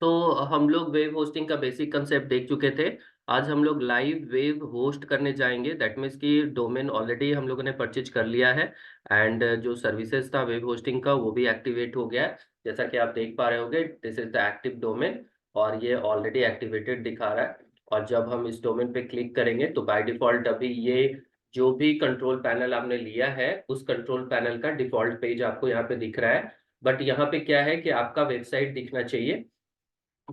तो हम लोग वेब होस्टिंग का बेसिक कंसेप्ट देख चुके थे। आज हम लोग लाइव वेब होस्ट करने जाएंगे। दैट मीन्स कि डोमेन ऑलरेडी हम लोगों ने परचेज कर लिया है एंड जो सर्विसेज था वेब होस्टिंग का वो भी एक्टिवेट हो गया है। जैसा कि आप देख पा रहे होंगे, this is the active domain और ये ऑलरेडी एक्टिवेटेड दिखा रहा है। और जब हम इस डोमेन पे क्लिक करेंगे तो बाय डिफॉल्ट अभी ये जो भी कंट्रोल पैनल आपने लिया है उस कंट्रोल पैनल का डिफॉल्ट पेज आपको यहाँ पे दिख रहा है। बट यहाँ पे क्या है कि आपका वेबसाइट दिखना चाहिए।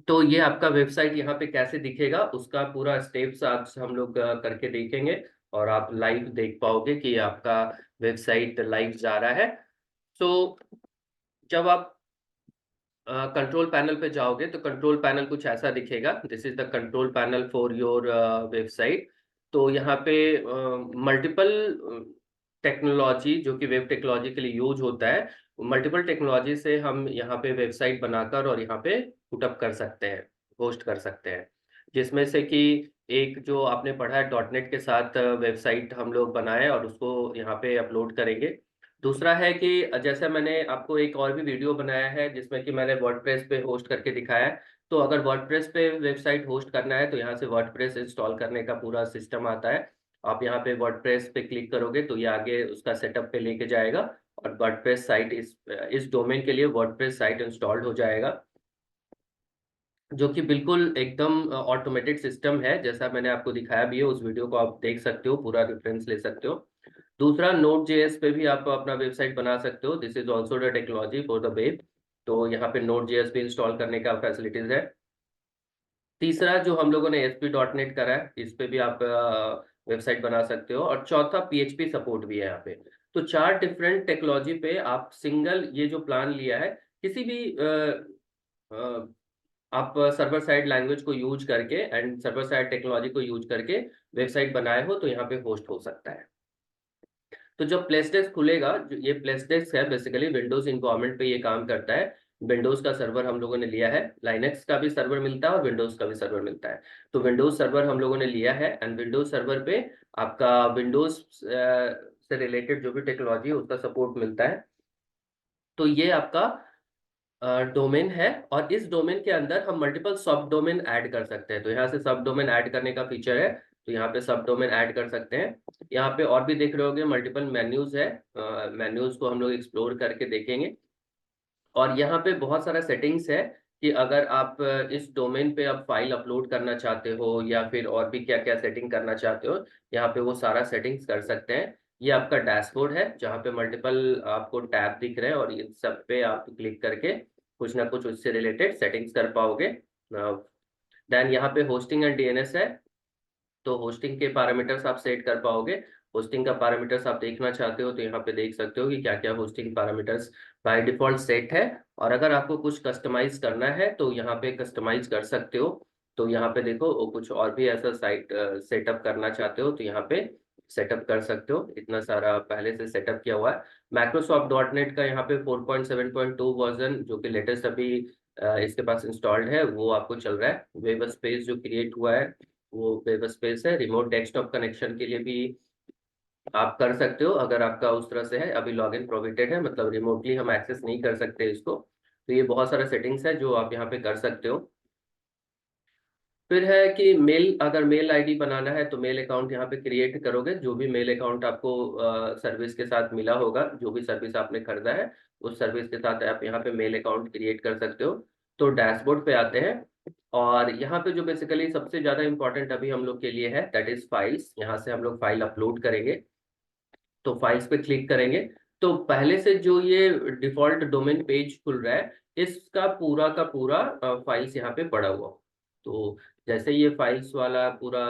तो ये आपका वेबसाइट यहाँ पे कैसे दिखेगा उसका पूरा स्टेप्स आज हम लोग करके देखेंगे और आप लाइव देख पाओगे कि आपका वेबसाइट लाइव जा रहा है। तो जब आप कंट्रोल पैनल पे जाओगे तो कंट्रोल पैनल कुछ ऐसा दिखेगा। This is the control panel for your website. तो यहाँ पे मल्टीपल टेक्नोलॉजी जो कि वेब टेक्नोलॉजी के लिए यूज होता है, मल्टीपल टेक्नोलॉजी से हम यहाँ पे वेबसाइट बनाकर और यहाँ पे पुटअप कर सकते हैं, होस्ट कर सकते हैं। जिसमें से कि एक जो आपने पढ़ा है डॉट नेट के साथ वेबसाइट हम लोग बनाए और उसको यहाँ पे अपलोड करेंगे। दूसरा है कि जैसे मैंने आपको एक और भी वीडियो बनाया है जिसमें कि मैंने वर्डप्रेस पे होस्ट करके दिखाया है। तो अगर वर्डप्रेस पे वेबसाइट होस्ट करना है तो यहाँ से वर्डप्रेस इंस्टॉल करने का पूरा सिस्टम आता है। आप यहाँ पे वर्डप्रेस पे क्लिक करोगे तो ये आगे उसका सेटअप पे लेके जाएगा और वर्डप्रेस साइट इस डोमेन के लिए वर्डप्रेस साइट इंस्टॉल्ड हो जाएगा, जो कि बिल्कुल एकदम ऑटोमेटेड सिस्टम है। जैसा मैंने आपको दिखाया भी है, उस वीडियो को आप देख सकते हो, पूरा रेफरेंस ले सकते हो। दूसरा, नोड जेएस पे भी आप अपना वेबसाइट बना सकते हो। This is also the technology for the web. तो यहाँ पे नोड जेएस भी इंस्टॉल करने का फैसिलिटीज है। तीसरा जो हम लोगों ने ASP.NET करा है, इस पे भी आप वेबसाइट बना सकते हो। और चौथा, PHP सपोर्ट भी है यहाँ पे। तो चार डिफरेंट टेक्नोलॉजी पे आप सिंगल ये जो प्लान लिया है, किसी भी आप सर्वर साइड लैंग्वेज को यूज करके एंड सर्वर साइड टेक्नोलॉजी को यूज करके वेबसाइट बनाए हो तो यहाँ पे होस्ट हो सकता है। तो जब प्लेसडेस्क खुलेगा, ये प्लेसडेस्क है बेसिकली विंडोज इन्वायरमेंट पे ये काम करता है। विंडोज का सर्वर हम लोगों ने लिया है, लाइनेक्स का भी सर्वर मिलता है और विंडोज का भी सर्वर मिलता है। तो विंडोज सर्वर हम लोगों ने लिया है एंड विंडोज सर्वर पे आपका विंडोज से रिलेटेड जो भी टेक्नोलॉजी है उसका सपोर्ट मिलता है। तो ये आपका डोमेन है और इस डोमेन के अंदर हम मल्टीपल सब डोमेन ऐड कर सकते हैं। तो यहाँ से सब डोमेन ऐड करने का फीचर है। तो यहाँ पे सब डोमेन ऐड कर सकते हैं। यहाँ पे और भी देख रहे होगे मल्टीपल मेन्यूज है। मेन्यूज को हम लोग एक्सप्लोर करके देखेंगे। और यहाँ पे बहुत सारा सेटिंग्स है कि अगर आप इस डोमेन पे आप फाइल अपलोड करना चाहते हो या फिर और भी क्या क्या सेटिंग करना चाहते हो, यहाँ पे वो सारा सेटिंग्स कर सकते हैं। ये आपका डैशबोर्ड है जहाँ पे मल्टीपल आपको टैब दिख रहे हैं और इन सब पे आप क्लिक करके कुछ ना कुछ उससे रिलेटेड सेटिंग्स कर पाओगे। देन यहाँ पे होस्टिंग एंड DNS है। तो होस्टिंग के पैरामीटर्स आप सेट कर पाओगे। होस्टिंग का पैरामीटर्स आप देखना चाहते हो तो यहाँ पे देख सकते हो कि क्या क्या hosting parameters by default set है। और अगर आपको कुछ कस्टमाइज करना है तो यहाँ पे कस्टमाइज कर सकते हो। तो यहाँ पे देखो, वो कुछ और भी ऐसा साइट सेटअप करना चाहते हो तो यहाँ पे सेटअप कर सकते हो। इतना सारा पहले से सेटअप किया हुआ है। Microsoft.NET का यहाँ पे 4.7.2 वर्जन जो कि लेटेस्ट अभी इसके पास इंस्टॉल्ड है वो आपको चल रहा है। वेब स्पेस जो क्रिएट हुआ है वो वेब स्पेस है। रिमोट डेस्कटॉप कनेक्शन के लिए भी आप कर सकते हो अगर आपका उस तरह से है। अभी लॉगिन प्रोहिबिटेड है, मतलब रिमोटली हम एक्सेस नहीं कर सकते इसको। तो ये बहुत सारा सेटिंग्स है जो आप यहाँ पे कर सकते हो। फिर है कि मेल, अगर मेल आईडी बनाना है तो मेल अकाउंट यहाँ पे क्रिएट करोगे। जो भी मेल अकाउंट आपको सर्विस के साथ मिला होगा, जो भी सर्विस आपने खरीदा है उस सर्विस के साथ आप यहाँ पे मेल अकाउंट क्रिएट कर सकते हो। तो डैशबोर्ड पे आते हैं और यहाँ पे जो बेसिकली सबसे ज्यादा इंपॉर्टेंट अभी हम लोग के लिए है दैट इज फाइल्स। यहाँ से हम लोग फाइल अपलोड करेंगे। तो फाइल्स पे क्लिक करेंगे तो पहले से जो ये डिफॉल्ट डोमेन पेज खुल रहा है इसका पूरा का पूरा फाइल्स यहाँ पे पड़ा हुआ। तो जैसे ये फाइल्स वाला पूरा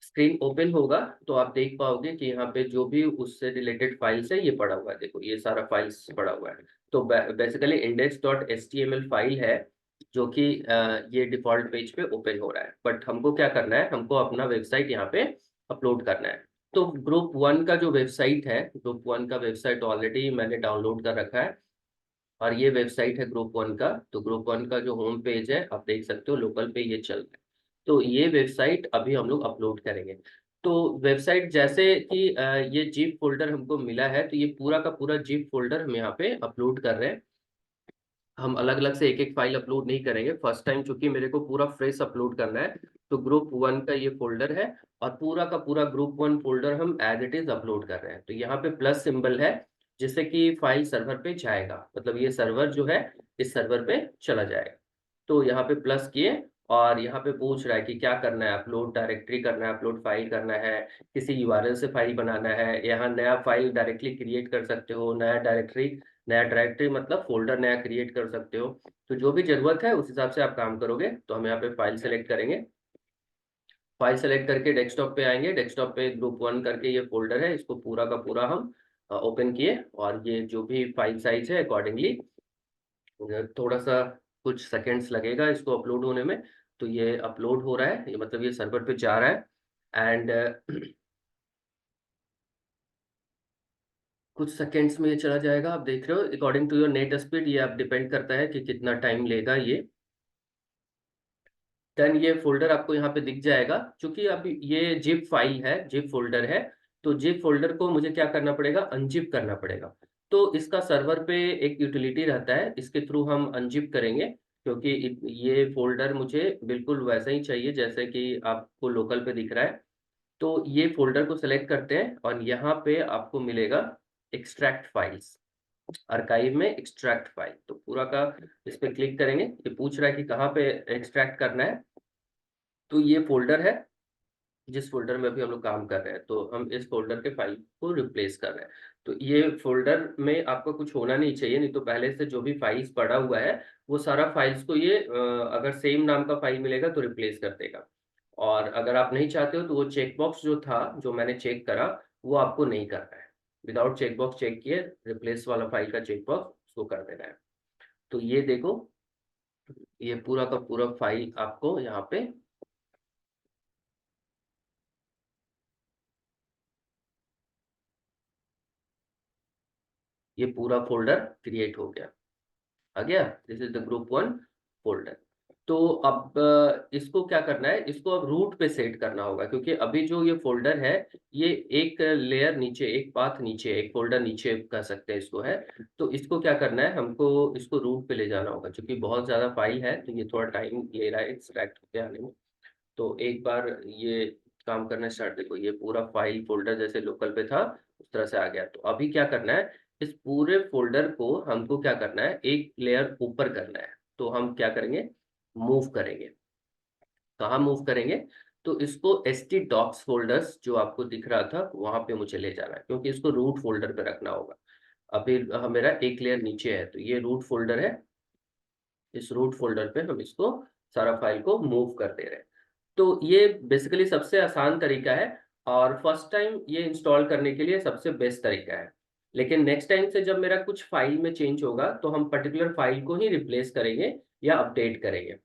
स्क्रीन ओपन होगा तो आप देख पाओगे कि यहाँ पे जो भी उससे रिलेटेड फाइल्स है ये पड़ा हुआ है। देखो ये सारा फाइल्स पड़ा हुआ है। तो बेसिकली index.html फाइल है जो कि ये डिफॉल्ट पेज पे ओपन हो रहा है। बट हमको क्या करना है, हमको अपना वेबसाइट यहाँ पे अपलोड करना है। तो ग्रुप 1 का जो वेबसाइट है, ग्रुप 1 का वेबसाइट ऑलरेडी मैंने डाउनलोड कर रखा है और ये वेबसाइट है ग्रुप 1 का। तो ग्रुप 1 का जो होम पेज है आप देख सकते हो, लोकल पे ये चल रहा है। तो ये वेबसाइट अभी हम लोग अपलोड करेंगे। तो वेबसाइट जैसे कि ये जिप फोल्डर हमको मिला है तो ये पूरा का पूरा जिप फोल्डर हम यहाँ पे अपलोड कर रहे हैं। हम अलग अलग से एक एक फाइल अपलोड नहीं करेंगे। फर्स्ट टाइम चूंकि मेरे को पूरा फ्रेश अपलोड करना है, तो ग्रुप वन का ये फोल्डर है और पूरा का पूरा ग्रुप वन फोल्डर हम एज इट इज अपलोड कर रहे हैं। तो यहाँ पे प्लस सिंबल है, जिससे कि फाइल सर्वर पे जाएगा, मतलब ये सर्वर जो है इस सर्वर पे चला जाएगा। तो यहाँ पे प्लस किए और यहाँ पे पूछ रहा है कि क्या करना है, अपलोड डायरेक्टरी करना है, अपलोड फाइल करना है, किसी यूआरएल से फाइल बनाना है, यहाँ नया फाइल डायरेक्टली क्रिएट कर सकते हो, नया डायरेक्टरी मतलब फोल्डर नया क्रिएट कर सकते हो। तो जो भी जरूरत है उस हिसाब से आप काम करोगे। तो हम यहाँ पे फाइल सेलेक्ट करेंगे, फाइल सेलेक्ट करके डेस्कटॉप पे आएंगे, डेस्कटॉप पे ग्रुप वन करके ये फोल्डर है, इसको पूरा का पूरा हम ओपन किए और ये जो भी फाइल साइज है अकॉर्डिंगली थोड़ा सा कुछ सेकेंड्स लगेगा इसको अपलोड होने में। तो ये अपलोड हो रहा है, ये मतलब ये सर्वर पे जा रहा है एंड कुछ सेकेंड्स में ये चला जाएगा। आप देख रहे हो according to your net speed, ये आप डिपेंड करता है कि कितना टाइम लेगा ये। देन ये फोल्डर आपको यहाँ पे दिख जाएगा। क्योंकि अब ये जिप फाइल है, जिप फोल्डर है, तो जिप फोल्डर को मुझे क्या करना पड़ेगा, अनजिप करना पड़ेगा। तो इसका सर्वर पे एक यूटिलिटी रहता है, इसके थ्रू हम अनजिप करेंगे, क्योंकि ये फोल्डर मुझे बिल्कुल वैसा ही चाहिए जैसे कि आपको लोकल पे दिख रहा है। तो ये फोल्डर को सिलेक्ट करते हैं और यहाँ पे आपको मिलेगा एक्सट्रैक्ट फाइल्स, आर्काइव में एक्सट्रैक्ट फाइल। तो पूरा का इस पे क्लिक करेंगे, ये पूछ रहा है कि कहाँ पे एक्सट्रैक्ट करना है। तो ये फोल्डर है जिस फोल्डर में अभी हम लोग काम कर रहे हैं, तो हम इस फोल्डर के फाइल को रिप्लेस कर रहे हैं। तो ये फोल्डर में आपका कुछ होना नहीं चाहिए, नहीं तो पहले से जो भी फाइल्स पड़ा हुआ है वो सारा फाइल्स को ये अगर सेम नाम का फाइल मिलेगा तो रिप्लेस कर देगा। और अगर आप नहीं चाहते हो तो वो चेकबॉक्स जो था, जो मैंने चेक करा, वो आपको नहीं करना है। विदाउट चेकबॉक्स चेक किए रिप्लेस वाला फाइल का चेकबॉक्स उसको कर देना है। तो ये देखो, ये पूरा का पूरा फाइल आपको यहाँ पे ये पूरा फोल्डर क्रिएट हो गया, आ गया। This is the group one folder. तो अब इसको क्या करना है, इसको अब रूट पे सेट करना होगा, क्योंकि अभी जो ये फोल्डर है ये एक लेयर नीचे, एक पाथ नीचे, एक फोल्डर नीचे कह सकते हैं इसको है। तो इसको क्या करना है, हमको इसको रूट पे ले जाना होगा, क्योंकि बहुत ज्यादा फाइल है तो ये थोड़ा टाइम ले रहा है एक्सट्रैक्ट होके आने में। तो एक बार ये काम करना स्टार्ट, देखो ये पूरा फाइल फोल्डर जैसे लोकल पे था उस तरह से आ गया। तो अभी क्या करना है, इस पूरे फोल्डर को हमको क्या करना है, एक लेयर ऊपर करना है। तो हम क्या करेंगे, मूव करेंगे। कहाँ मूव करेंगे, तो इसको st docs फोल्डर्स जो आपको दिख रहा था वहां पे मुझे ले जाना है, क्योंकि इसको रूट फोल्डर पे रखना होगा। अभी मेरा एक लेयर नीचे है, तो ये रूट फोल्डर है, इस रूट फोल्डर पे हम इसको सारा फाइल को मूव कर दे रहे हैं। तो ये बेसिकली सबसे आसान तरीका है और फर्स्ट टाइम ये इंस्टॉल करने के लिए सबसे बेस्ट तरीका है। लेकिन नेक्स्ट टाइम से जब मेरा कुछ फाइल में चेंज होगा तो हम पर्टिकुलर फाइल को ही रिप्लेस करेंगे या अपडेट करेंगे।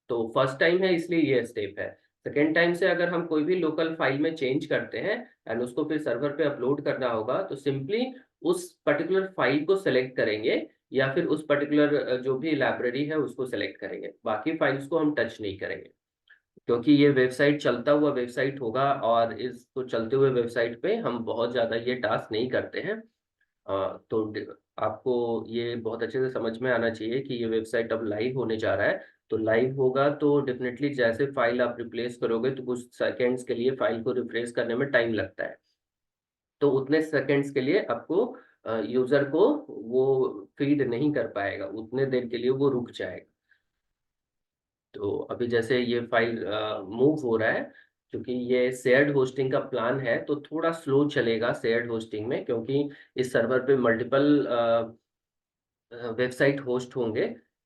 तो फर्स्ट टाइम है इसलिए ये स्टेप है। सेकेंड टाइम से अगर हम कोई भी लोकल फाइल में चेंज करते हैं एंड उसको फिर सर्वर पे अपलोड करना होगा, तो सिंपली उस पर्टिकुलर फाइल को सेलेक्ट करेंगे या फिर उस पर्टिकुलर जो भी लाइब्रेरी है उसको सेलेक्ट करेंगे, बाकी फाइल्स को हम टच नहीं करेंगे। क्योंकि ये वेबसाइट चलता हुआ वेबसाइट होगा और इसको चलते हुए वेबसाइट पे हम बहुत ज़्यादा ये टास्क नहीं करते हैं। तो आपको ये बहुत अच्छे से समझ में आना चाहिए कि ये वेबसाइट अब लाइव होने जा रहा है। तो लाइव होगा तो डेफिनेटली जैसे फाइल आप रिप्लेस करोगे तो कुछ सेकेंड्स के लिए फाइल को रिफ्रेश करने में टाइम लगता है। तो उतने सेकेंड्स के लिए आपको यूजर को वो फीड नहीं कर पाएगा, उतने देर के लिए वो रुक जाएगा। तो अभी जैसे ये फाइल मूव हो रहा है, क्योंकि ये शेयर्ड होस्टिंग का प्लान है तो थोड़ा स्लो चलेगा शेयर्ड होस्टिंग में, क्योंकि इस सर्वर पे मल्टीपल वेबसाइट होस्ट होंगे।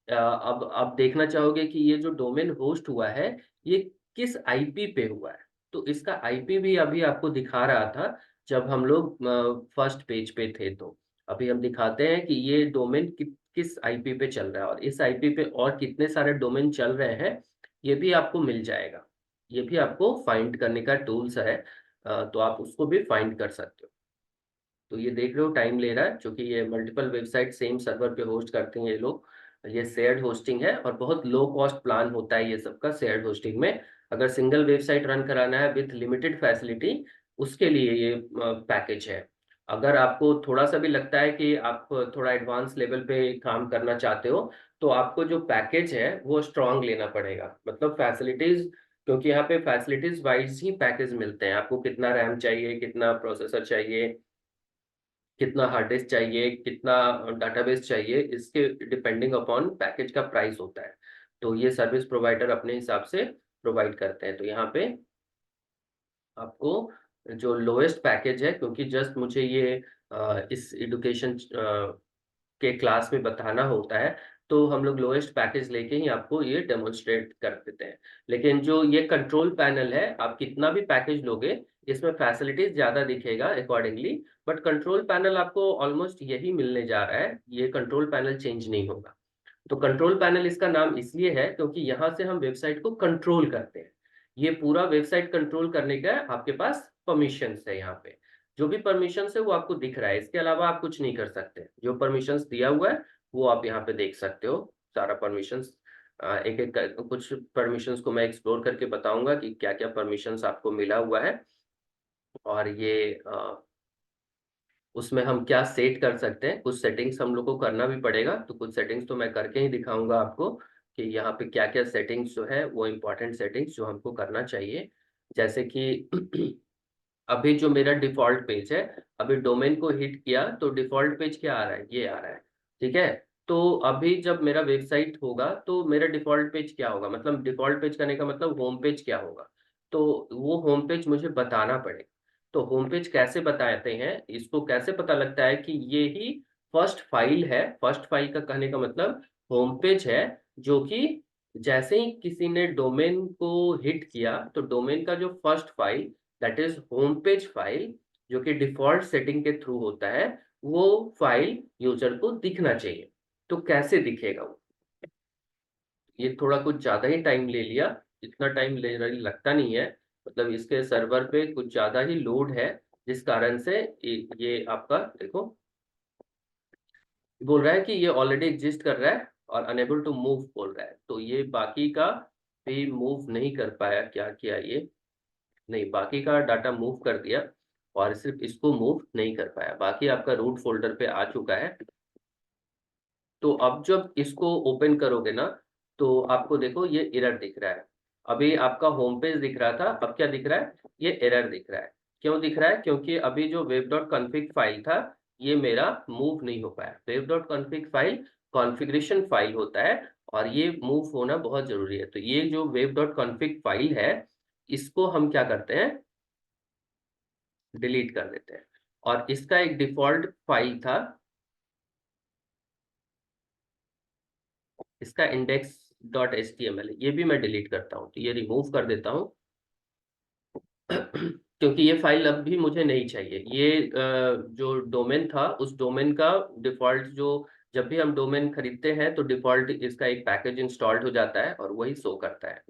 अब आप देखना चाहोगे कि ये जो डोमेन होस्ट हुआ है ये किस आईपी पे हुआ है। तो इसका आईपी भी अभी आपको दिखा रहा था जब हम लोग फर्स्ट पेज पे थे। तो अभी हम दिखाते हैं कि ये डोमेन किस आईपी पे चल रहा है, और इस आईपी पे और कितने सारे डोमेन चल रहे हैं ये भी आपको मिल जाएगा। ये भी आपको फाइंड करने का टूल्स है, तो आप उसको भी फाइंड कर सकते हो। तो ये देख रहे हो टाइम ले रहा है, क्योंकि ये मल्टीपल वेबसाइट सेम सर्वर पे होस्ट करते हैं ये लोग। ये शेयर्ड होस्टिंग है और बहुत लो कॉस्ट प्लान होता है ये सबका शेयर्ड होस्टिंग में। अगर सिंगल वेबसाइट रन कराना है विथ लिमिटेड फैसिलिटी, उसके लिए ये पैकेज है। अगर आपको थोड़ा सा भी लगता है कि आप थोड़ा एडवांस लेवल पे काम करना चाहते हो, तो आपको जो पैकेज है वो स्ट्रांग लेना पड़ेगा, मतलब फैसिलिटीज, क्योंकि यहाँ पे फैसिलिटीज वाइज ही पैकेज मिलते हैं। आपको कितना रैम चाहिए, कितना प्रोसेसर चाहिए, कितना हार्ड डिस्क चाहिए, कितना डाटाबेस चाहिए, इसके डिपेंडिंग अपॉन पैकेज का प्राइस होता है। तो ये सर्विस प्रोवाइडर अपने हिसाब से प्रोवाइड करते हैं। तो यहाँ पे आपको जो लोएस्ट पैकेज है, क्योंकि जस्ट मुझे ये इस एडुकेशन के क्लास में बताना होता है, तो हम लोग लोएस्ट पैकेज लेके ही आपको ये डेमोन्स्ट्रेट कर देते हैं। लेकिन जो ये कंट्रोल पैनल है, आप कितना भी पैकेज लोगे, इसमें फैसिलिटीज ज्यादा दिखेगा अकॉर्डिंगली, बट कंट्रोल पैनल आपको ऑलमोस्ट यही मिलने जा रहा है, ये कंट्रोल पैनल चेंज नहीं होगा। तो कंट्रोल पैनल इसका नाम इसलिए है क्योंकि यहाँ से हम वेबसाइट को कंट्रोल करते हैं। ये पूरा वेबसाइट कंट्रोल करने का आपके पास परमिशंस है। यहाँ पे जो भी परमिशंस है वो आपको दिख रहा है, इसके अलावा आप कुछ नहीं कर सकते। जो परमिशंस दिया हुआ है वो आप यहाँ पे देख सकते हो, सारा परमिशंस। एक एक कुछ परमिशंस को मैं एक्सप्लोर करके बताऊंगा कि क्या क्या परमिशंस आपको मिला हुआ है, और ये उसमें हम क्या सेट कर सकते हैं। कुछ सेटिंग्स हम लोग को करना भी पड़ेगा, तो कुछ सेटिंग्स तो मैं करके ही दिखाऊंगा आपको कि यहाँ पे क्या क्या सेटिंग्स जो है वो इम्पोर्टेंट सेटिंग्स जो हमको करना चाहिए। जैसे कि अभी जो मेरा डिफॉल्ट पेज है, अभी डोमेन को हिट किया तो डिफॉल्ट पेज क्या आ रहा है, ये आ रहा है। ठीक है, तो अभी जब मेरा वेबसाइट होगा तो मेरा डिफॉल्ट पेज क्या होगा, मतलब डिफॉल्ट पेज करने का मतलब होम पेज क्या होगा, तो वो होम पेज मुझे बताना पड़ेगा। तो होम पेज कैसे बताते हैं, इसको कैसे पता लगता है कि ये ही फर्स्ट फाइल है। फर्स्ट फाइल का कहने का मतलब होम पेज है, जो कि जैसे ही किसी ने डोमेन को हिट किया तो डोमेन का जो first file, that is home page file, जो कि डिफॉल्ट सेटिंग के थ्रू होता है, वो फाइल यूजर को दिखना चाहिए। तो कैसे दिखेगा वो, ये थोड़ा कुछ ज्यादा ही टाइम ले लिया, इतना टाइम ले लगता नहीं है, मतलब इसके सर्वर पे कुछ ज्यादा ही लोड है, जिस कारण से ये आपका देखो बोल रहा है कि ये ऑलरेडी एग्जिस्ट कर रहा है और अनेबल टू मूव बोल रहा है। तो ये बाकी का भी मूव नहीं कर पाया, क्या किया ये, नहीं बाकी का डाटा मूव कर दिया और सिर्फ इसको मूव नहीं कर पाया, बाकी आपका रूट फोल्डर पे आ चुका है। तो अब जब इसको ओपन करोगे ना, तो आपको देखो ये एरर दिख रहा है। अभी आपका होम पेज दिख रहा था, अब क्या दिख रहा है, ये एरर दिख रहा है। क्यों दिख रहा है, क्योंकि अभी जो वेब डॉट कॉन्फ़िग फाइल था ये मेरा मूव नहीं हो पाया। Web dot config file configuration file होता है और ये मूव होना बहुत जरूरी है। तो ये जो वेब डॉट कॉन्फ़िग फाइल है, इसको हम क्या करते हैं, डिलीट कर देते हैं। और इसका एक डिफॉल्ट फाइल था, इसका index dot H T M L, ये भी मैं डिलीट करता हूँ, तो ये रिमूव कर देता हूँ क्योंकि ये फाइल अब भी मुझे नहीं चाहिए। ये जो डोमेन था उस डोमेन का डिफॉल्ट जो, जब भी हम डोमेन खरीदते हैं तो डिफॉल्ट इसका एक पैकेज इंस्टॉल्ड हो जाता है और वही शो करता है।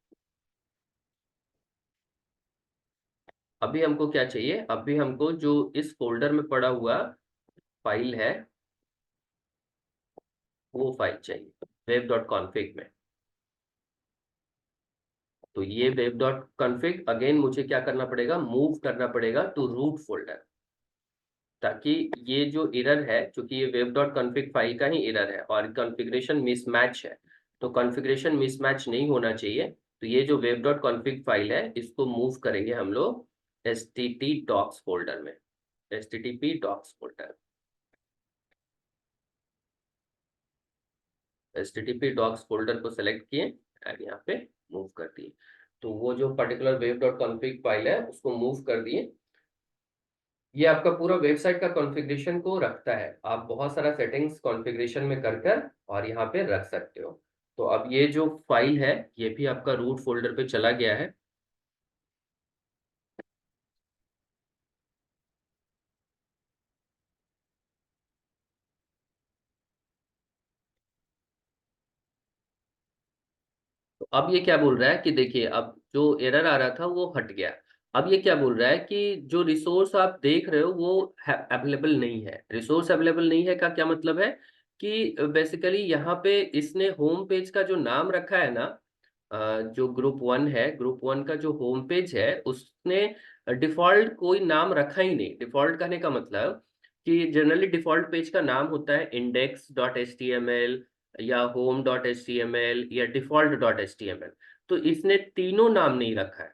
अभी हमको क्या चाहिए, अभी हमको जो इस फोल्डर में पड़ा हुआ फाइल है वो फाइल चाहिए वेब डॉट कॉन्फिग में। तो ये वेब डॉट कॉन्फ़िग अगेन मुझे क्या करना पड़ेगा, मूव करना पड़ेगा टू रूट फोल्डर, ताकि ये जो एरर है, क्योंकि ये वेब डॉट कॉन्फ़िग फाइल का ही एरर है और कॉन्फ़िगरेशन मिसमैच है, तो कॉन्फ़िगरेशन मिसमैच नहीं होना चाहिए। तो ये जो वेब डॉट कॉन्फ़िग फाइल है इसको मूव करेंगे हम लोग एसटीटी डॉक्स फोल्डर में, HTTP docs folder, HTTP docs folder को सेलेक्ट किए और यहाँ पे मूव कर दिए। तो वो जो particular web dot config file है उसको मूव कर दिए। ये आपका पूरा वेबसाइट का कॉन्फ़िगरेशन को रखता है, आप बहुत सारा सेटिंग्स कॉन्फ़िगरेशन में कर कर और यहाँ पे रख सकते हो। तो अब ये जो फाइल है ये भी आपका रूट फोल्डर पे चला गया है। तो अब ये क्या बोल रहा है कि देखिए, अब जो एरर आ रहा था वो हट गया। अब ये क्या बोल रहा है कि जो रिसोर्स आप देख रहे हो वो अवेलेबल नहीं है। रिसोर्स अवेलेबल नहीं है का क्या मतलब है कि बेसिकली यहाँ पे इसने होम पेज का जो नाम रखा है ना, जो ग्रुप वन है, ग्रुप वन का जो होम पेज है उसने डिफॉल्ट कोई नाम रखा ही नहीं। डिफॉल्ट कहने का मतलब कि जनरली डिफॉल्ट पेज का नाम होता है index.html या home.html या default.html। तो इसने तीनों नाम नहीं रखा है,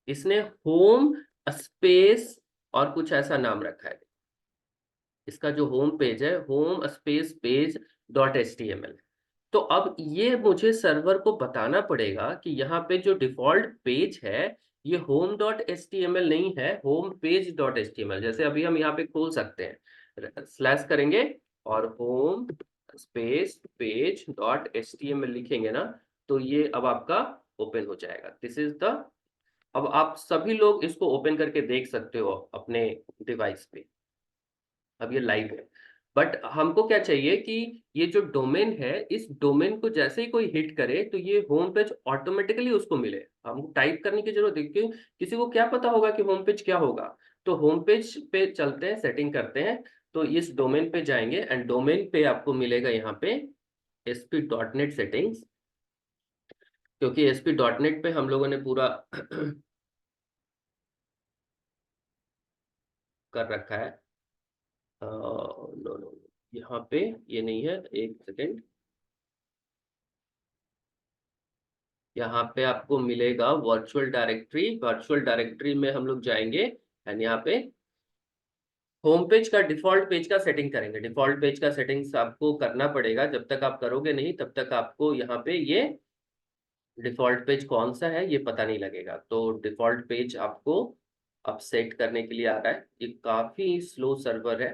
इसने होम स्पेस और कुछ ऐसा नाम रखा है। इसका जो होम पेज है home space page dot H T M L. तो अब ये मुझे सर्वर को बताना पड़ेगा कि यहाँ पे जो डिफॉल्ट पेज है ये home dot H T M L नहीं है, home page dot H T M L. जैसे अभी हम यहाँ पे खोल सकते हैं, स्लैश करेंगे और home space page dot H T M L लिखेंगे ना, तो ये अब आपका ओपन हो जाएगा। दिस इज द, अब आप सभी लोग इसको ओपन करके देख सकते हो अपने डिवाइस पे। अब ये लाइव है, बट हमको क्या चाहिए कि ये जो डोमेन है इस डोमेन को जैसे ही कोई हिट करे तो ये होम पेज ऑटोमेटिकली उसको मिले, हमको टाइप करने की जरूरत है क्योंकि किसी को क्या पता होगा कि होम पेज क्या होगा। तो होम पेज पे चलते हैं, सेटिंग करते हैं, तो इस डोमेन पे जाएंगे एंड डोमेन पे आपको मिलेगा यहाँ पे ASP.NET सेटिंग्स, क्योंकि ASP.NET पे हम लोगों ने पूरा कर रखा है। नो नो, यहाँ पे ये नहीं है, एक सेकेंड। यहाँ पे आपको मिलेगा वर्चुअल डायरेक्टरी, वर्चुअल डायरेक्टरी में हम लोग जाएंगे एंड यहाँ पे होम पेज का डिफॉल्ट पेज का सेटिंग करेंगे। डिफॉल्ट पेज का सेटिंग्स आपको करना पड़ेगा, जब तक आप करोगे नहीं तब तक आपको यहाँ पे ये डिफॉल्ट पेज कौन सा है ये पता नहीं लगेगा। तो डिफॉल्ट पेज आपको अब सेट करने के लिए आ रहा है। ये काफी स्लो सर्वर है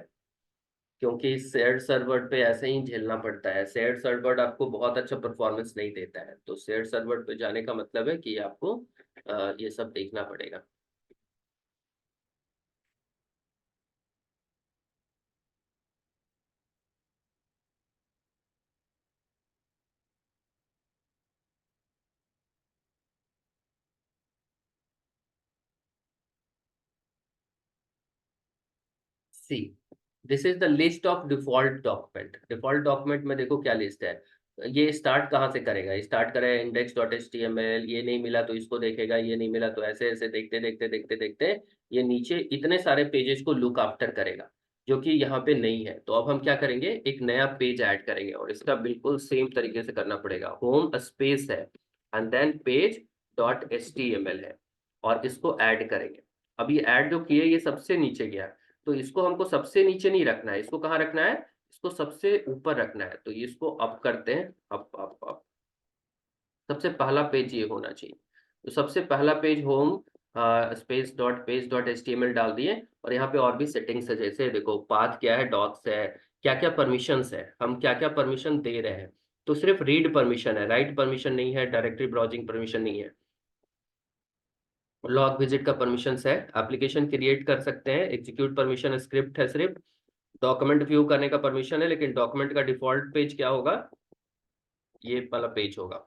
क्योंकि शेयर्ड सर्वर पे ऐसे ही झेलना पड़ता है। शेयर्ड सर्वर आपको बहुत अच्छा परफॉर्मेंस नहीं देता है, तो शेयर्ड सर्वर पे जाने का मतलब है कि आपको ये सब देखना पड़ेगा। See, this is the list of default document. Default document में देखो क्या लिस्ट है। ये स्टार्ट कहाँ से करेगा, स्टार्ट करेगा index.html, ये नहीं मिला तो इसको देखेगा, ये नहीं मिला तो ऐसे ऐसे देखते देखते देखते देखते ये नीचे इतने सारे पेजेस को लुक आफ्टर करेगा जो कि यहाँ पे नहीं है। तो अब हम क्या करेंगे, एक नया पेज ऐड करेंगे और इसका बिल्कुल सेम तरीके से करना पड़ेगा। होम स्पेस है and then page dot H T M L है और इसको ऐड करेंगे। अब ये ऐड जो किए ये सबसे नीचे गया, तो इसको हमको सबसे नीचे नहीं रखना है, इसको कहाँ रखना है, इसको सबसे ऊपर रखना है। तो इसको अप करते हैं, अप। सबसे पहला पेज ये होना चाहिए। तो सबसे पहला page home space dot page dot H T M L डाल दिए और यहाँ पे और भी सेटिंग्स है, जैसे देखो पाथ क्या है, डॉक्स है, क्या क्या परमिशंस है, हम क्या क्या परमिशन दे रहे हैं। तो सिर्फ रीड परमिशन है, राइट परमिशन नहीं है, डायरेक्टरी ब्राउजिंग परमिशन नहीं है। लॉग विजिट का परमिशन है, एप्लीकेशन क्रिएट कर सकते हैं, एग्जीक्यूट परमिशन स्क्रिप्ट है सिर्फ, डॉक्यूमेंट व्यू करने का परमिशन है, लेकिन डॉक्यूमेंट का डिफॉल्ट पेज क्या होगा, ये वाला पेज होगा,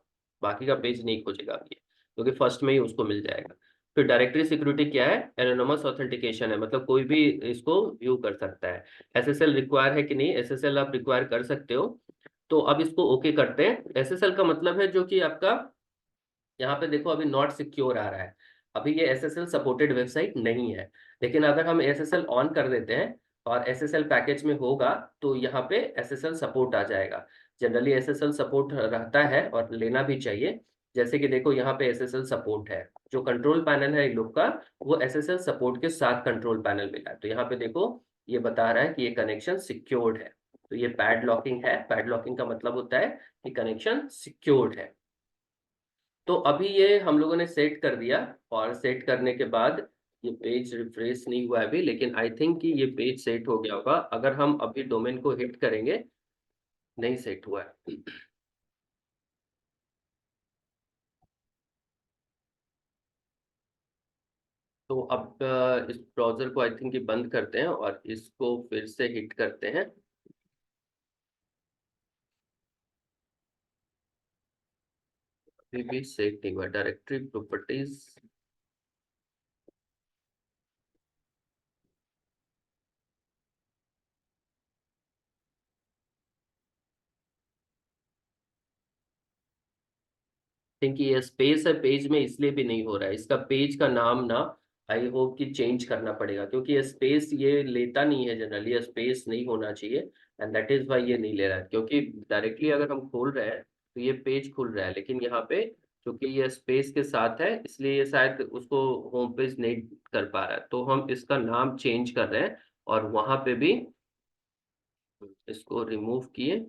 बाकी का पेज नहीं खोजेगा ये, क्योंकि फर्स्ट में ही उसको मिल जाएगा। फिर डायरेक्टरी सिक्योरिटी क्या है, एनोनिमस ऑथेंटिकेशन है, मतलब कोई भी इसको व्यू कर सकता है। एसएसएल रिक्वायर है कि नहीं, एसएसएल आप रिक्वायर कर सकते हो। तो अब इसको ओके करते हैं। एसएसएल का मतलब है जो कि आपका यहाँ पे देखो अभी नॉट सिक्योर आ रहा है, अभी ये एसएसएल सपोर्टेड वेबसाइट नहीं है। लेकिन अगर हम एसएसएल ऑन कर देते हैं और एसएसएल पैकेज में होगा तो यहाँ पे एसएसएल सपोर्ट आ जाएगा। जनरली एसएसएल सपोर्ट रहता है और लेना भी चाहिए। जैसे कि देखो यहाँ पे एसएसएल सपोर्ट है, जो कंट्रोल पैनल है इन लोग का वो एसएसएल सपोर्ट के साथ कंट्रोल पैनल मिला है। तो यहाँ पे देखो ये बता रहा है कि ये कनेक्शन सिक्योर्ड है। तो ये पैड लॉकिंग है, पैड लॉकिंग का मतलब होता है कि कनेक्शन सिक्योर्ड है। तो अभी ये हम लोगों ने सेट कर दिया और सेट करने के बाद ये पेज रिफ्रेश नहीं हुआ है अभी, लेकिन आई थिंक कि ये पेज सेट हो गया होगा। अगर हम अभी डोमेन को हिट करेंगे, नहीं सेट हुआ है। तो अब इस ब्राउजर को आई थिंक कि बंद करते हैं और इसको फिर से हिट करते हैं। अभी भी सेट नहीं हुआ, डायरेक्टरी प्रॉपर्टीज। थिंक ये स्पेस है पेज में, इसलिए भी नहीं हो रहा है। इसका पेज का नाम ना आई होप कि चेंज करना पड़ेगा, क्योंकि स्पेस ये लेता नहीं है जनरली, स्पेस नहीं होना चाहिए, एंड दैट इज वाई ये नहीं ले रहा है। क्योंकि डायरेक्टली अगर हम खोल रहे हैं तो ये पेज खुल रहा है, लेकिन यहाँ पे क्योंकि ये स्पेस के साथ है इसलिए ये शायद उसको होम पेज नहीं कर पा रहा है। तो हम इसका नाम चेंज कर रहे हैं, और वहां पे भी इसको रिमूव किए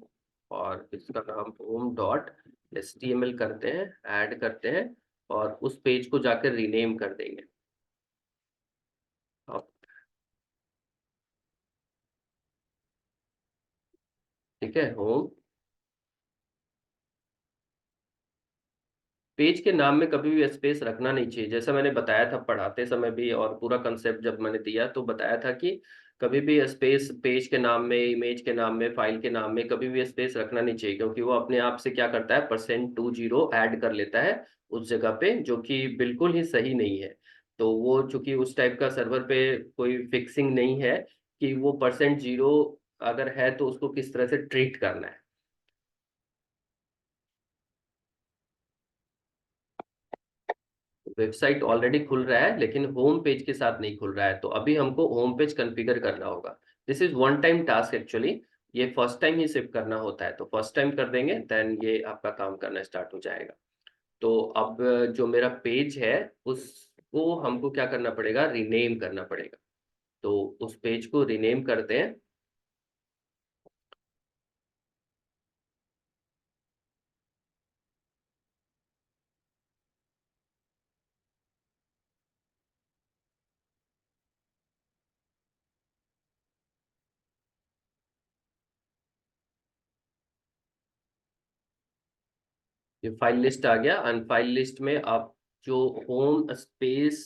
और इसका नाम होम डॉट HTML करते हैं, ऐड करते हैं, और उस पेज को जाकर रीनेम कर देंगे। अब ठीक है, होम पेज के नाम में कभी भी स्पेस रखना नहीं चाहिए, जैसा मैंने बताया था पढ़ाते समय भी, और पूरा कंसेप्ट जब मैंने दिया तो बताया था कि कभी भी स्पेस पेज के नाम में, इमेज के नाम में, फाइल के नाम में कभी भी स्पेस रखना नहीं चाहिए, क्योंकि वो अपने आप से क्या करता है, %20 ऐड कर लेता है उस जगह पे, जो कि बिल्कुल ही सही नहीं है। तो वो चूंकि उस टाइप का सर्वर पे कोई फिक्सिंग नहीं है कि वो %0 अगर है तो उसको किस तरह से ट्रीट करना है। वेबसाइट ऑलरेडी खुल रहा है लेकिन होम पेज के साथ नहीं खुल रहा है, तो अभी हमको होम पेज कॉन्फ़िगर करना होगा। This is one time task actually, ये फर्स्ट टाइम ही शिफ्ट करना होता है, तो फर्स्ट टाइम कर देंगे देन ये आपका काम करना स्टार्ट हो जाएगा। तो अब जो मेरा पेज है उसको हमको क्या करना पड़ेगा, रीनेम करना पड़ेगा। तो उस पेज को रीनेम करते हैं। ये फाइल लिस्ट आ गया, एंड फाइल लिस्ट में आप जो होम स्पेस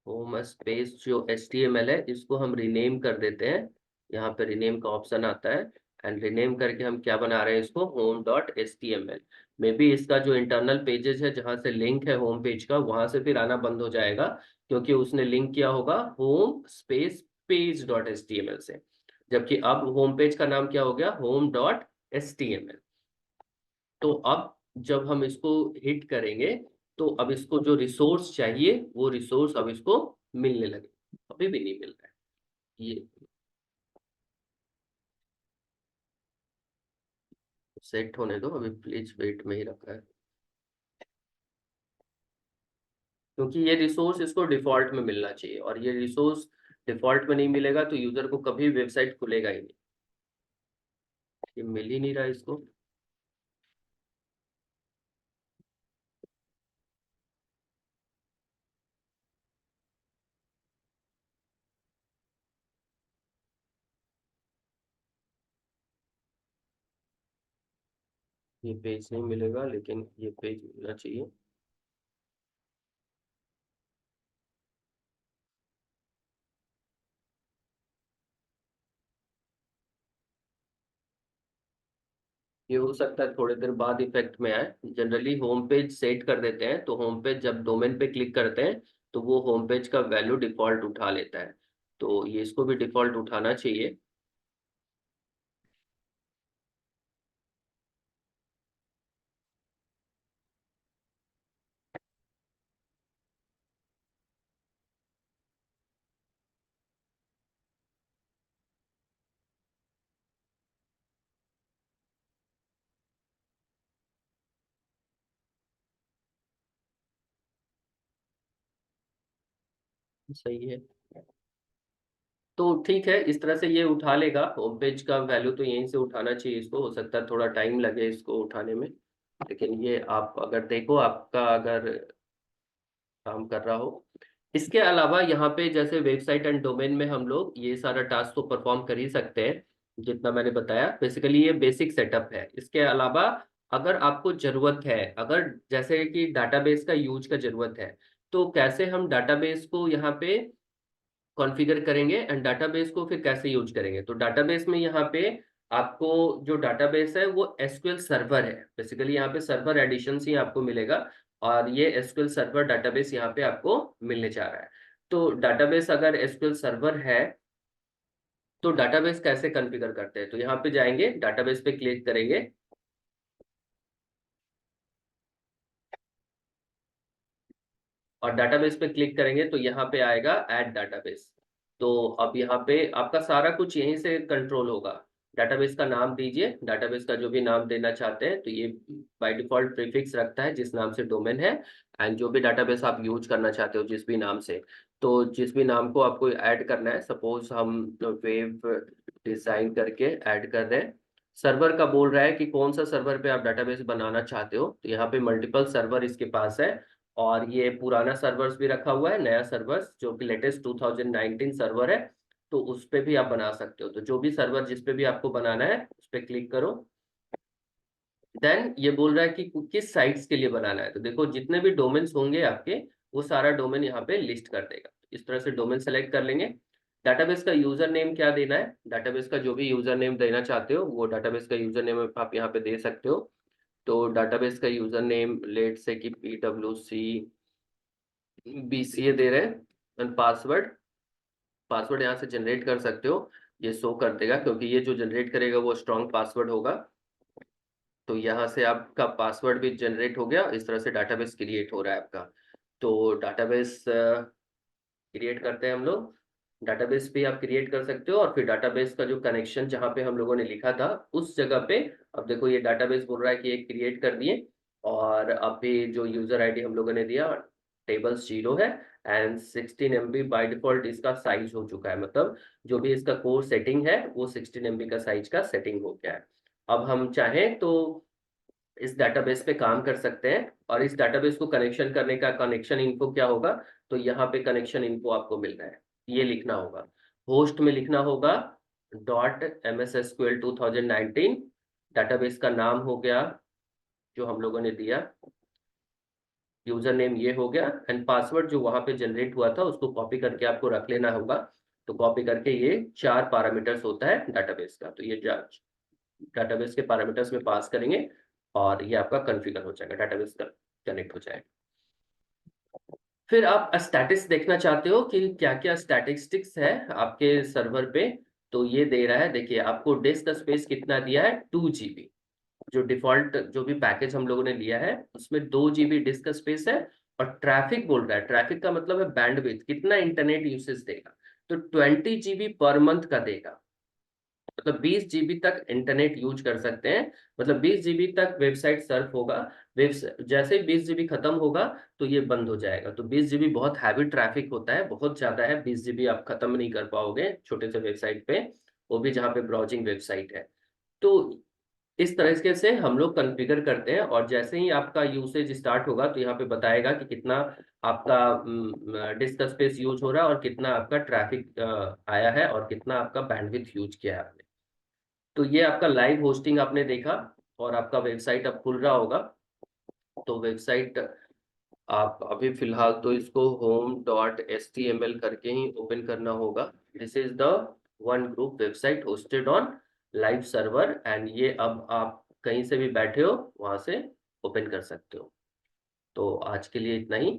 होम स्पेस जो HTML है इसको हम रीनेम कर देते हैं। यहाँ पे रीनेम का ऑप्शन आता है, एंड रीनेम करके हम क्या बना रहे हैं इसको, home dot HTML। May be इसका जो इंटरनल पेजेस है जहाँ से लिंक है होम पेज का, वहां से फिर आना बंद हो जाएगा, क्योंकि उसने लिंक किया होगा home space page dot HTML से। जबकि अब होम पेज का नाम क्या हो गया, होम डॉट HTML। तो अब जब हम इसको हिट करेंगे तो अब इसको जो रिसोर्स चाहिए वो रिसोर्स अब इसको मिलने लगे। अभी भी नहीं मिल रहा है ये, सेट होने दो अभी, प्लीज वेट में ही रखा है, क्योंकि ये रिसोर्स इसको डिफॉल्ट में मिलना चाहिए, और ये रिसोर्स डिफॉल्ट में नहीं मिलेगा तो यूजर को कभी वेबसाइट खुलेगा ही नहीं। ये मिल ही नहीं रहा इसको। ये पेज नहीं मिलेगा लेकिन ये पेज मिलना चाहिए। ये हो सकता है थोड़ी देर बाद इफेक्ट में आए। जनरली होम पेज सेट कर देते हैं, तो होम पेज जब डोमेन पे क्लिक करते हैं तो वो होम पेज का वैल्यू डिफॉल्ट उठा लेता है, तो ये इसको भी डिफॉल्ट उठाना चाहिए। सही है, तो ठीक है, इस तरह से ये उठा लेगा होम पेज का वैल्यू, तो यहीं से उठाना चाहिए इसको। हो सकता है थोड़ा टाइम लगे इसको उठाने में, लेकिन ये आप अगर देखो आपका अगर काम कर रहा हो। इसके अलावा यहाँ पे जैसे वेबसाइट एंड डोमेन में हम लोग ये सारा टास्क तो परफॉर्म कर ही सकते हैं, जितना मैंने बताया बेसिकली ये बेसिक सेटअप है। इसके अलावा अगर आपको जरूरत है, अगर जैसे कि डाटाबेस का यूज का जरूरत है, तो कैसे हम डाटाबेस को यहाँ पे कॉन्फ़िगर करेंगे एंड डाटाबेस को फिर कैसे यूज करेंगे। तो डाटाबेस में यहाँ पे आपको जो डाटाबेस है वो एसक्यूएल सर्वर है, बेसिकली यहाँ पे सर्वर एडिशन ही आपको मिलेगा, और ये एसक्यूएल सर्वर डाटाबेस यहाँ पे आपको मिलने जा रहा है। तो डाटाबेस अगर एसक्यूएल सर्वर है तो डाटाबेस कैसे कॉन्फ़िगर करते हैं, तो यहाँ पे जाएंगे, डाटाबेस पे क्लिक करेंगे, और डाटाबेस पे क्लिक करेंगे तो यहाँ पे आएगा ऐड डाटाबेस। तो अब यहाँ पे आपका सारा कुछ यहीं से कंट्रोल होगा। डाटाबेस का नाम दीजिए, डाटाबेस का जो भी नाम देना चाहते हैं, तो ये बाय डिफॉल्ट प्रीफिक्स रखता है जिस नाम से डोमेन है। एंड जो भी डाटाबेस आप यूज करना चाहते हो जिस भी नाम से, तो जिस भी नाम को आपको ऐड करना है, सपोज हम वेब डिजाइन करके ऐड कर रहे हैं। सर्वर का बोल रहा है कि कौन सा सर्वर पे आप डाटाबेस बनाना चाहते हो, तो यहाँ पे मल्टीपल सर्वर इसके पास है। और ये पुराना सर्वर्स भी रखा हुआ है, नया सर्वर्स जो कि लेटेस्ट 2019 सर्वर है, तो उस पे भी आप बना सकते हो। तो जो भी सर्वर जिस पे भी आपको बनाना है उस पे क्लिक करो। देन ये बोल रहा है कि किस साइट्स के लिए बनाना है, तो देखो जितने भी डोमेन्स होंगे आपके, वो सारा डोमेन यहाँ पे लिस्ट कर देगा। इस तरह से डोमेन सेलेक्ट कर लेंगे। डाटाबेस का यूजर नेम क्या देना है, डाटाबेस का जो भी यूजर नेम देना चाहते हो वो डाटाबेस का यूजर नेम आप यहाँ पे दे सकते हो। तो डाटाबेस का यूजर नेम लेट से कि PWC BCA दे रहे हैं। एंड पासवर्ड, पासवर्ड यहाँ से जनरेट कर सकते हो, ये शो कर देगा क्योंकि ये जो जनरेट करेगा वो स्ट्रॉन्ग पासवर्ड होगा। तो यहाँ से आपका पासवर्ड भी जनरेट हो गया। इस तरह से डाटाबेस क्रिएट हो रहा है आपका। तो डाटाबेस क्रिएट करते हैं हम लोग। डाटाबेस भी आप क्रिएट कर सकते हो, और फिर डाटाबेस का जो कनेक्शन जहाँ पे हम लोगों ने लिखा था उस जगह पे, अब देखो ये डाटाबेस बोल रहा है कि एक क्रिएट कर दिए। और अभी जो यूजर आईडी हम लोगों ने दिया टेबल्स 0 है। एंड 16 MB बाय डिफॉल्ट इसका साइज हो चुका है, मतलब जो भी इसका कोर सेटिंग है वो 16 MB का साइज का सेटिंग हो गया है। अब हम चाहें तो इस डाटाबेस पे काम कर सकते हैं। और इस डाटाबेस को कनेक्शन करने का कनेक्शन इन्फो क्या होगा, तो यहाँ पे कनेक्शन इन्फो आपको मिल रहा है, ये लिखना होगा। होस्ट में लिखना होगा .MSSQL 2019। डाटाबेस का नाम हो गया जो हम लोगों ने दिया, यूजर नेम ये हो गया। एंड पासवर्ड जो वहां पे जनरेट हुआ था उसको कॉपी करके आपको रख लेना होगा। तो कॉपी करके, ये 4 पैरामीटर्स होता है डाटाबेस का, तो ये डाटाबेस के पैरामीटर्स में पास करेंगे और ये आपका कॉन्फ़िगर हो जाएगा, डाटाबेस का कनेक्ट हो जाएगा। फिर आप स्टैटिक्स देखना चाहते हो कि क्या क्या स्टैटिस्टिक्स है आपके सर्वर पे, तो ये दे रहा है। देखिए आपको डिस्क स्पेस कितना दिया है, 2 GB। जो डिफॉल्ट जो भी पैकेज हम लोगों ने लिया है उसमें 2 GB डिस्क स्पेस है। और ट्रैफिक बोल रहा है, ट्रैफिक का मतलब है बैंडविड्थ, कितना इंटरनेट यूसेज देगा, तो 20 GB पर मंथ का देगा। मतलब 20 GB तक इंटरनेट यूज कर सकते हैं, मतलब 20 GB तक वेबसाइट सर्फ होगा। वेब जैसे ही 20 GB खत्म होगा तो ये बंद हो जाएगा। तो 20 GB बहुत हैवी ट्रैफिक होता है, बहुत ज्यादा है। 20 GB आप खत्म नहीं कर पाओगे छोटे से वेबसाइट पे, वो भी जहाँ पे ब्राउजिंग वेबसाइट है। तो इस तरीके से हम लोग कॉन्फ़िगर करते हैं, और जैसे ही आपका यूसेज स्टार्ट होगा तो यहाँ पे बताएगा कि कितना आपका डिस्क स्पेस यूज हो रहा है और कितना आपका ट्रैफिक आया है और कितना आपका बैंडविड्थ यूज किया है आपने। तो ये आपका लाइव होस्टिंग आपने देखा, और आपका वेबसाइट अब खुल रहा होगा। तो वेबसाइट आप अभी फिलहाल तो इसको home.html करके ही ओपन करना होगा। This is the one group website hosted on live server, and ये अब आप कहीं से भी बैठे हो वहां से ओपन कर सकते हो। तो आज के लिए इतना ही।